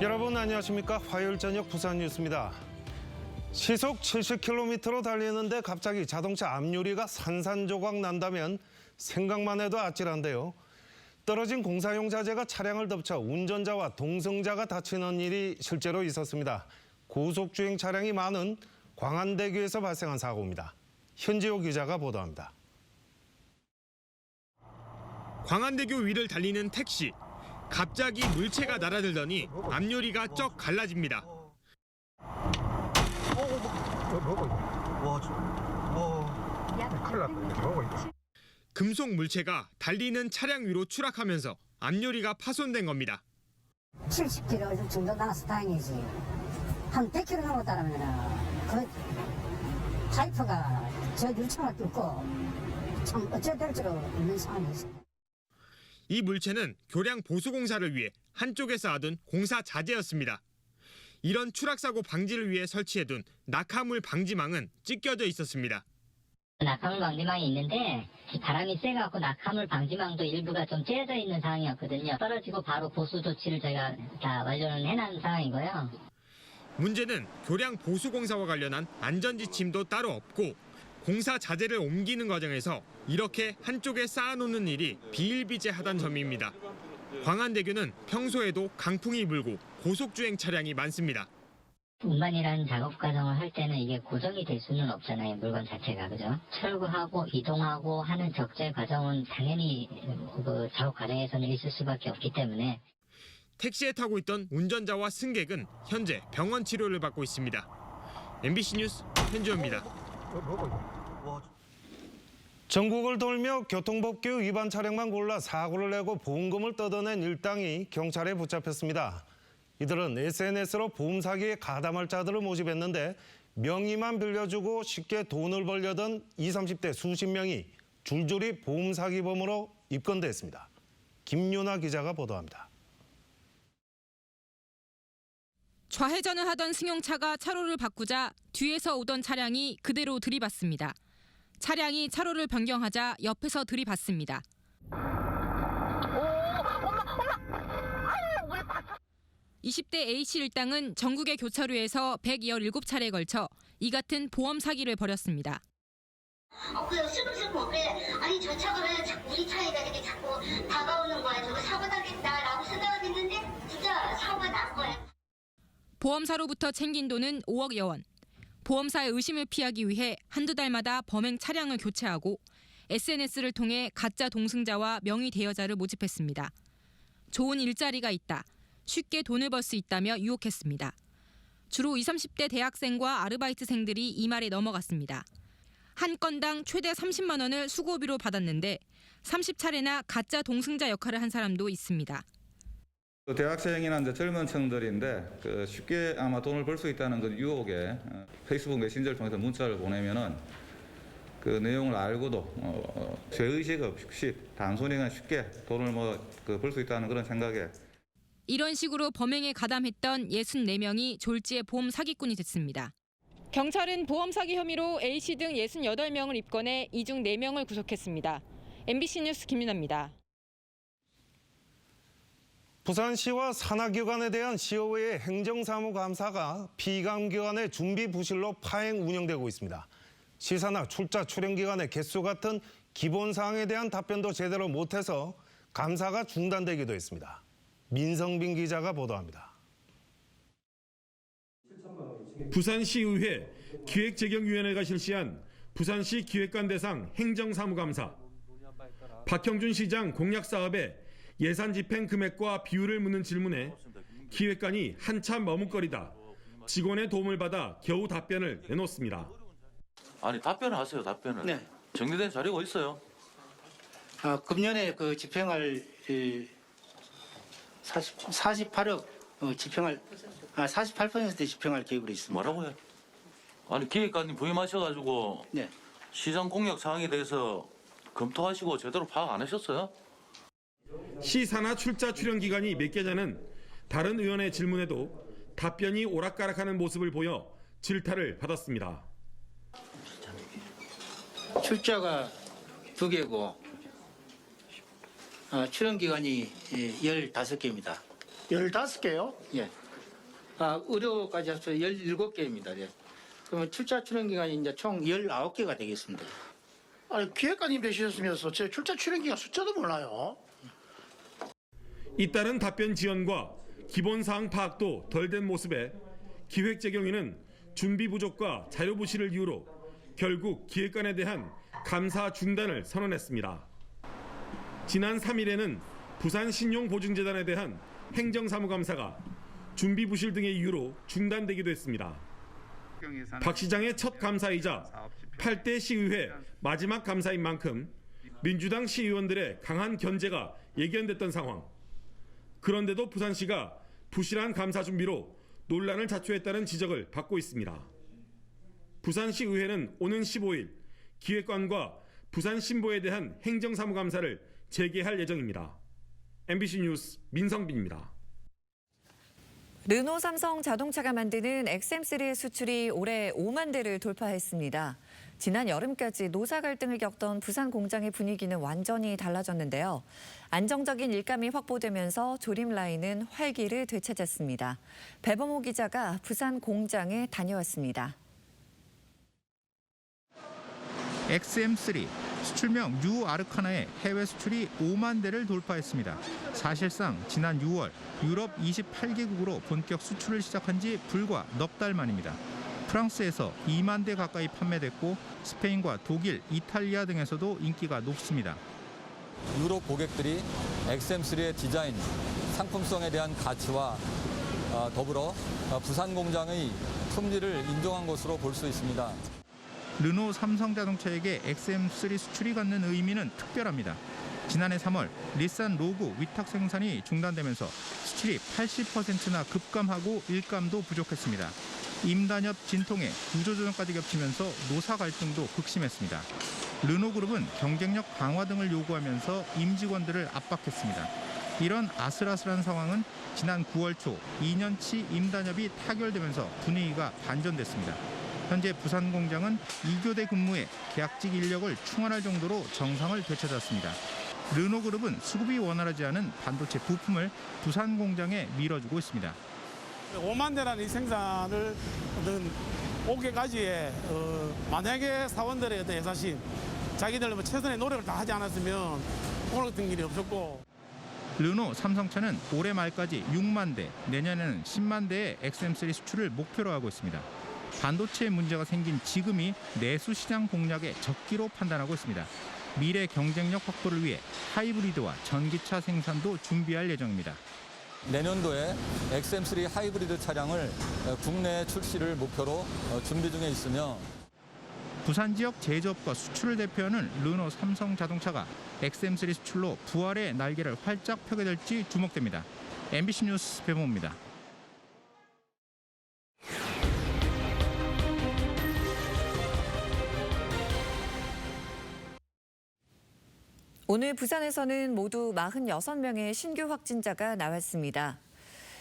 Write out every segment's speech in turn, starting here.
여러분 안녕하십니까? 화요일 저녁 부산 뉴스입니다. 시속 70km로 달리는데 갑자기 자동차 앞유리가 산산조각 난다면 생각만 해도 아찔한데요. 떨어진 공사용 자재가 차량을 덮쳐 운전자와 동승자가 다치는 일이 실제로 있었습니다. 고속주행 차량이 많은 광안대교에서 발생한 사고입니다. 현지호 기자가 보도합니다. 광안대교 위를 달리는 택시. 갑자기 물체가 날아들더니 앞유리가 쩍 갈라집니다. 금속 물체가 달리는 차량 위로 추락하면서 앞유리가 파손된 겁니다. 70km 정도 나가서 다행이지. 한 100km 넘었다면 그 파이프가 저 유창을 뚫고 참 어찌 될 줄 없는 상황이었습니다. 이 물체는 교량 보수공사를 위해 한쪽에 쌓아둔 공사 자재였습니다. 이런 추락사고 방지를 위해 설치해둔 낙하물 방지망은 찢겨져 있었습니다. 낙하물 방지망이 있는데 바람이 세갖고 낙하물 방지망도 일부가 좀 째져 있는 상황이었거든요. 떨어지고 바로 보수 조치를 저희가 다 완료는 해놓은 상황이고요. 문제는 교량 보수공사와 관련한 안전지침도 따로 없고 공사 자재를 옮기는 과정에서 이렇게 한쪽에 쌓아놓는 일이 비일비재하다는 점입니다. 광안대교는 평소에도 강풍이 불고 고속주행 차량이 많습니다. 운반이라는 작업 과정을 할 때는 이게 고정이 될 수는 없잖아요. 물건 자체가. 그죠? 철거하고 이동하고 하는 적재 과정은 당연히 그 작업 과정에서는 있을 수밖에 없기 때문에. 택시에 타고 있던 운전자와 승객은 현재 병원 치료를 받고 있습니다. MBC 뉴스 현주호입니다. 전국을 돌며 교통법규 위반 차량만 골라 사고를 내고 보험금을 뜯어낸 일당이 경찰에 붙잡혔습니다. 이들은 SNS로 보험 사기에 가담할 자들을 모집했는데 명의만 빌려주고 쉽게 돈을 벌려던 20, 30대 수십 명이 줄줄이 보험 사기범으로 입건됐습니다. 김윤아 기자가 보도합니다. 좌회전을 하던 승용차가 차로를 바꾸자 뒤에서 오던 차량이 그대로 들이받습니다. 차량이 차로를 변경하자 옆에서 들이받습니다. 20대 A씨 일당은 전국의 교차로에서 117차례에 걸쳐 이 같은 보험 사기를 벌였습니다. 슬금슬금 아니 저 차가 왜 자꾸 우리 차에다 이렇게 자꾸 다가오는 거야. 저거 사고 나겠다라고 생각을 했는데 진짜 사고가 난 거야. 보험사로부터 챙긴 돈은 5억여 원. 보험사의 의심을 피하기 위해 한두 달마다 범행 차량을 교체하고 SNS를 통해 가짜 동승자와 명의 대여자를 모집했습니다. 좋은 일자리가 있다. 쉽게 돈을 벌 수 있다며 유혹했습니다. 주로 20, 30대 대학생과 아르바이트생들이 이 말에 넘어갔습니다. 한 건당 최대 30만 원을 수고비로 받았는데 30차례나 가짜 동승자 역할을 한 사람도 있습니다. 대학생이나 이제 젊은 층들인데 쉽게 아마 돈을 벌 수 있다는 그 유혹에 페이스북 메신저를 통해서 문자를 보내면은 그 내용을 알고도 죄의식 없이 단순히 그냥 쉽게 돈을 벌 수 있다는 그런 생각에 이런 식으로 범행에 가담했던 64명이 졸지에 보험 사기꾼이 됐습니다. 경찰은 보험 사기 혐의로 A씨 등 68명을 입건해 이 중 4명을 구속했습니다. MBC 뉴스 김윤아입니다. 부산시와 산하기관에 대한 시의회 행정사무감사가 피감기관의 준비 부실로 파행 운영되고 있습니다. 시산하 출자 출연기관의 개수 같은 기본 사항에 대한 답변도 제대로 못해서 감사가 중단되기도 했습니다. 민성빈 기자가 보도합니다. 부산시의회 기획재경위원회가 실시한 부산시 기획관 대상 행정사무감사. 박형준 시장 공약사업에 예산 집행 금액과 비율을 묻는 질문에 기획관이 한참 머뭇거리다 직원의 도움을 받아 겨우 답변을 내놓습니다. 아니 답변을 하세요. 답변을. 네. 정리된 자료가 있어요. 금년에 그 집행할 48억 집행할 48% 집행할 계획으로 있습니다. 뭐라고요? 아니 기획관님 부임하셔가지고 네. 시장 공약 사항에 대해서 검토하시고 제대로 파악 안 하셨어요? 시 산하 출자 출연 기간이 몇 개냐는 다른 의원의 질문에도 답변이 오락가락하는 모습을 보여 질타를 받았습니다. 출자가 2개고 출연 기간이 15개입니다. 15개요? 예. 의료까지 합쳐 17개입니다. 예. 그러면 출자 출연 기간이 이제 총 19개가 되겠습니다. 아니, 기획관님 되셨으면서 제 출자 출연 기간 숫자도 몰라요. 잇따른 답변 지연과 기본 사항 파악도 덜 된 모습에 기획재경위는 준비 부족과 자료 부실을 이유로 결국 기획관에 대한 감사 중단을 선언했습니다. 지난 3일에는 부산신용보증재단에 대한 행정사무감사가 준비 부실 등의 이유로 중단되기도 했습니다. 박 시장의 첫 감사이자 8대 시의회 마지막 감사인 만큼 민주당 시의원들의 강한 견제가 예견됐던 상황. 그런데도 부산시가 부실한 감사 준비로 논란을 자초했다는 지적을 받고 있습니다. 부산시의회는 오는 15일 기획관과 부산신보에 대한 행정사무감사를 재개할 예정입니다. MBC 뉴스 민성빈입니다. 르노 삼성 자동차가 만드는 XM3의 수출이 올해 5만 대를 돌파했습니다. 지난 여름까지 노사 갈등을 겪던 부산 공장의 분위기는 완전히 달라졌는데요. 안정적인 일감이 확보되면서 조립 라인은 활기를 되찾았습니다. 배범호 기자가 부산 공장에 다녀왔습니다. XM3 수출명 뉴 아르카나의 해외 수출이 5만 대를 돌파했습니다. 사실상 지난 6월 유럽 28개국으로 본격 수출을 시작한 지 불과 넉 달 만입니다. 프랑스에서 2만 대 가까이 판매됐고 스페인과 독일, 이탈리아 등에서도 인기가 높습니다. 유럽 고객들이 XM3의 디자인, 상품성에 대한 가치와 더불어 부산 공장의 품질을 인정한 것으로 볼 수 있습니다. 르노 삼성자동차에게 XM3 수출이 갖는 의미는 특별합니다. 지난해 3월 닛산 로그 위탁 생산이 중단되면서 수출이 80%나 급감하고 일감도 부족했습니다. 임단협 진통에 구조조정까지 겹치면서 노사 갈등도 극심했습니다. 르노그룹은 경쟁력 강화 등을 요구하면서 임직원들을 압박했습니다. 이런 아슬아슬한 상황은 지난 9월 초 2년치 임단협이 타결되면서 분위기가 반전됐습니다. 현재 부산 공장은 2교대 근무에 계약직 인력을 충원할 정도로 정상을 되찾았습니다. 르노그룹은 수급이 원활하지 않은 반도체 부품을 부산 공장에 밀어주고 있습니다. 5만 대라는 이 생산을 어떤 5개까지의 만약에 사원들의 어떤 애사심, 자기들 최선의 노력을 다 하지 않았으면 오늘 같은 일이 없었고. 르노 삼성차는 올해 말까지 6만 대, 내년에는 10만 대의 XM3 수출을 목표로 하고 있습니다. 반도체 문제가 생긴 지금이 내수 시장 공략의 적기로 판단하고 있습니다. 미래 경쟁력 확보를 위해 하이브리드와 전기차 생산도 준비할 예정입니다. 내년도에 XM3 하이브리드 차량을 국내 출시를 목표로 준비 중에 있으며 부산 지역 제조업과 수출을 대표하는 르노 삼성 자동차가 XM3 수출로 부활의 날개를 활짝 펴게 될지 주목됩니다. MBC 뉴스 배범호입니다. 오늘 부산에서는 모두 46명의 신규 확진자가 나왔습니다.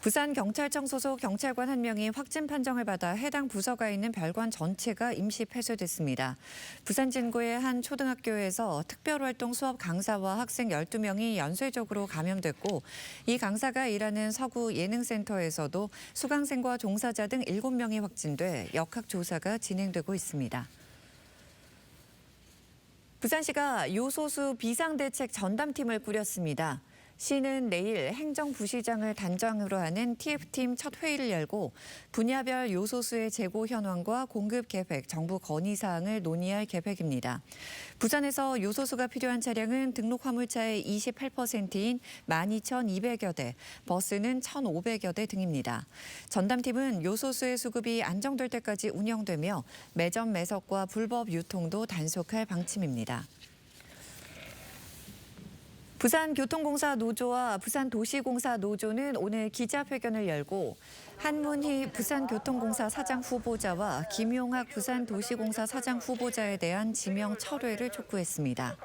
부산경찰청 소속 경찰관 1명이 확진 판정을 받아 해당 부서가 있는 별관 전체가 임시 폐쇄됐습니다. 부산 진구의 한 초등학교에서 특별활동 수업 강사와 학생 12명이 연쇄적으로 감염됐고 이 강사가 일하는 서구 예능센터에서도 수강생과 종사자 등 7명이 확진돼 역학조사가 진행되고 있습니다. 부산시가 요소수 비상대책 전담팀을 꾸렸습니다. 시는 내일 행정부시장을 단장으로 하는 TF팀 첫 회의를 열고 분야별 요소수의 재고 현황과 공급 계획, 정부 건의 사항을 논의할 계획입니다. 부산에서 요소수가 필요한 차량은 등록 화물차의 28%인 12,200여 대, 버스는 1,500여 대 등입니다. 전담팀은 요소수의 수급이 안정될 때까지 운영되며 매점 매석과 불법 유통도 단속할 방침입니다. 부산교통공사 노조와 부산도시공사 노조는 오늘 기자회견을 열고 한문희 부산교통공사 사장 후보자와 김용학 부산도시공사 사장 후보자에 대한 지명 철회를 촉구했습니다.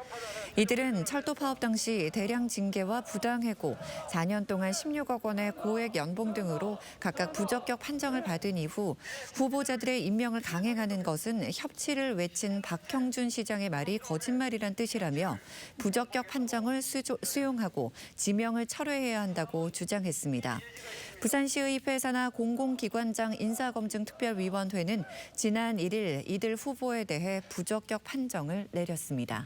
이들은 철도 파업 당시 대량 징계와 부당해고, 4년 동안 16억 원의 고액 연봉 등으로 각각 부적격 판정을 받은 이후 후보자들의 임명을 강행하는 것은 협치를 외친 박형준 시장의 말이 거짓말이란 뜻이라며 부적격 판정을 수용 수용하고 지명을 철회해야 한다고 주장했습니다. 부산시의 회사나 공공기관장 인사검증특별위원회는 지난 1일 이들 후보에 대해 부적격 판정을 내렸습니다.